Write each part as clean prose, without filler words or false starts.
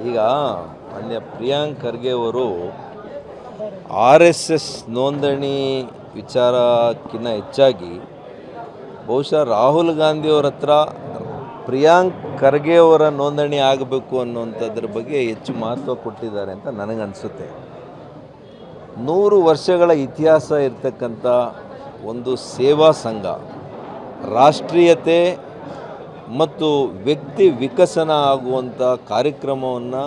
ಈಗ ಮಾನ್ಯ ಪ್ರಿಯಾಂಕ್ ಖರ್ಗೆ ಅವರು RSS ನೋಂದಣಿ ವಿಚಾರಕ್ಕಿಂತ ಹೆಚ್ಚಾಗಿ ಬಹುಶಃ ರಾಹುಲ್ ಗಾಂಧಿಯವರ ಹತ್ರ ಪ್ರಿಯಾಂಕ್ ಖರ್ಗೆ ಅವರ ನೋಂದಣಿ ಆಗಬೇಕು ಅನ್ನುವಂಥದ್ರ ಬಗ್ಗೆ ಹೆಚ್ಚು ಮಹತ್ವ ಕೊಟ್ಟಿದ್ದಾರೆ ಅಂತ ನನಗನ್ಸುತ್ತೆ. 100 ವರ್ಷಗಳ ಇತಿಹಾಸ ಇರತಕ್ಕಂಥ ಒಂದು ಸೇವಾ ಸಂಘ ರಾಷ್ಟ್ರೀಯತೆ ಮತ್ತು ವ್ಯಕ್ತಿ ವಿಕಸನ ಆಗುವಂಥ ಕಾರ್ಯಕ್ರಮವನ್ನು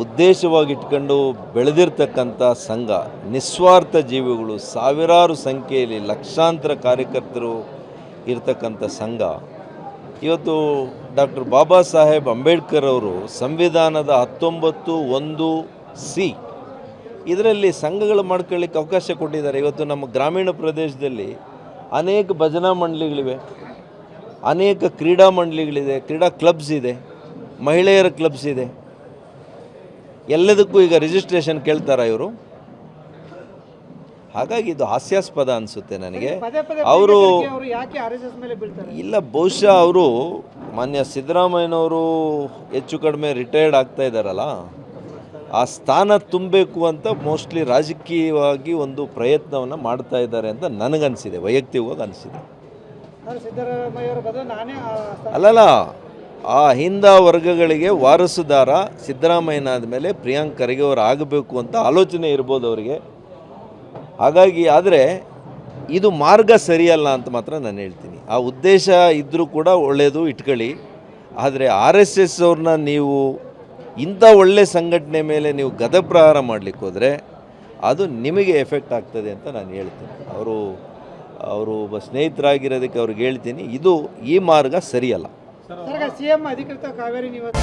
ಉದ್ದೇಶವಾಗಿಟ್ಕೊಂಡು ಬೆಳೆದಿರ್ತಕ್ಕಂಥ ಸಂಘ, ನಿಸ್ವಾರ್ಥ ಜೀವಿಗಳು, ಸಾವಿರಾರು ಸಂಖ್ಯೆಯಲ್ಲಿ ಲಕ್ಷಾಂತರ ಕಾರ್ಯಕರ್ತರು ಇರತಕ್ಕಂಥ ಸಂಘ. ಇವತ್ತು ಡಾಕ್ಟರ್ ಬಾಬಾ ಸಾಹೇಬ್ ಅಂಬೇಡ್ಕರ್ ಅವರು ಸಂವಿಧಾನದ 19(1)(c) ಇದರಲ್ಲಿ ಸಂಘಗಳು ಮಾಡ್ಕೊಳ್ಳಿಕ್ಕೆ ಅವಕಾಶ ಕೊಟ್ಟಿದ್ದಾರೆ. ಇವತ್ತು ನಮ್ಮ ಗ್ರಾಮೀಣ ಪ್ರದೇಶದಲ್ಲಿ ಅನೇಕ ಭಜನಾ ಮಂಡಳಿಗಳಿವೆ, ಅನೇಕ ಕ್ರೀಡಾ ಮಂಡಳಿಗಳಿದೆ, ಕ್ರೀಡಾ ಕ್ಲಬ್ಸ್ ಇದೆ, ಮಹಿಳೆಯರ ಕ್ಲಬ್ಸ್ ಇದೆ. ಎಲ್ಲದಕ್ಕೂ ಈಗ ರಿಜಿಸ್ಟ್ರೇಷನ್ ಕೇಳ್ತಾರ ಇವರು. ಹಾಗಾಗಿ ಇದು ಹಾಸ್ಯಾಸ್ಪದ ಅನಿಸುತ್ತೆ ನನಗೆ. ಅವರು ಇಲ್ಲ, ಬಹುಶಃ ಅವರು ಮಾನ್ಯ ಸಿದ್ದರಾಮಯ್ಯನವರು ಹೆಚ್ಚು ಕಡಿಮೆ ರಿಟೈರ್ಡ್ ಆಗ್ತಾ ಇದ್ದಾರಲ್ಲ, ಆ ಸ್ಥಾನ ತುಂಬಬೇಕು ಅಂತ ಮೋಸ್ಟ್ಲಿ ರಾಜಕೀಯವಾಗಿ ಒಂದು ಪ್ರಯತ್ನವನ್ನು ಮಾಡ್ತಾ ಇದ್ದಾರೆ ಅಂತ ನನಗನ್ಸಿದೆ, ವೈಯಕ್ತಿಕವಾಗಿ ಅನಿಸಿದೆ. ಅಲ್ಲಲ್ಲ, ಆ ಹಿಂದ ವರ್ಗಗಳಿಗೆ ವಾರಸುದಾರ ಸಿದ್ದರಾಮಯ್ಯನಾದ ಮೇಲೆ ಪ್ರಿಯಾಂಕ್ ಖರ್ಗೆ ಅವರು ಆಗಬೇಕು ಅಂತ ಆಲೋಚನೆ ಇರ್ಬೋದು ಅವರಿಗೆ. ಹಾಗಾಗಿ ಆದರೆ ಇದು ಮಾರ್ಗ ಸರಿಯಲ್ಲ ಅಂತ ಮಾತ್ರ ನಾನು ಹೇಳ್ತೀನಿ. ಆ ಉದ್ದೇಶ ಇದ್ದರೂ ಕೂಡ ಒಳ್ಳೆಯದು, ಇಟ್ಕೊಳ್ಳಿ. ಆದರೆ RSS ಅವ್ರನ್ನ ನೀವು ಇಂಥ ಒಳ್ಳೆ ಸಂಘಟನೆ ಮೇಲೆ ನೀವು ಗದಪ್ರಹಾರ ಮಾಡಲಿಕ್ಕೆ ಹೋದರೆ ಅದು ನಿಮಗೆ ಎಫೆಕ್ಟ್ ಆಗ್ತದೆ ಅಂತ ನಾನು ಹೇಳ್ತೀನಿ. ಅವರು ಒಬ್ಬ ಸ್ನೇಹಿತರಾಗಿರೋದಕ್ಕೆ ಅವ್ರಿಗೆ ಹೇಳ್ತೀನಿ, ಇದು ಈ ಮಾರ್ಗ ಸರಿಯಲ್ಲ. CM ಅಧಿಕೃತ ಕಾವೇರಿ ನಿವಾಸ